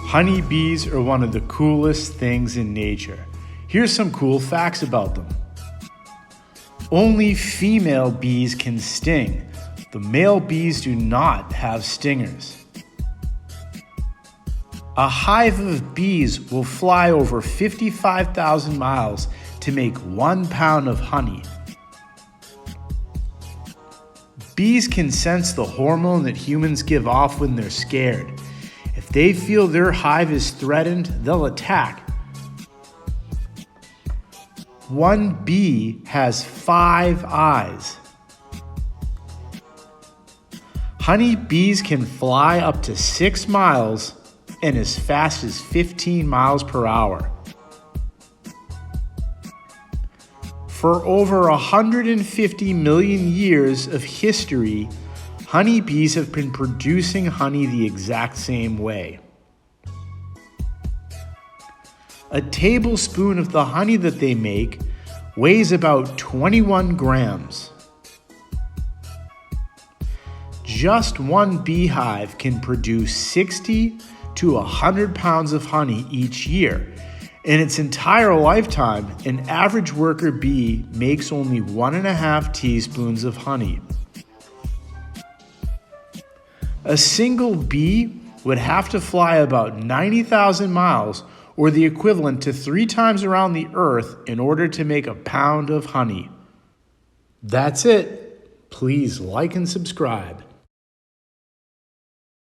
Honeybees are one of the coolest things in nature. Here's some cool facts about them. Only female bees can sting. The male bees do not have stingers. A hive of bees will fly over 55,000 miles to make 1 pound of honey. Bees can sense the hormone that humans give off when they're scared. If they feel their hive is threatened, they'll attack. One bee has 5 eyes. Honey bees can fly up to 6 miles and as fast as 15 miles per hour. For over 150 million years of history, honeybees have been producing honey the exact same way. A tablespoon of the honey that they make weighs about 21 grams. Just one beehive can produce 60 to 100 pounds of honey each year. In its entire lifetime, an average worker bee makes only 1.5 teaspoons of honey. A single bee would have to fly about 90,000 miles, or the equivalent to 3 times around the earth, in order to make a pound of honey. That's it. Please like and subscribe.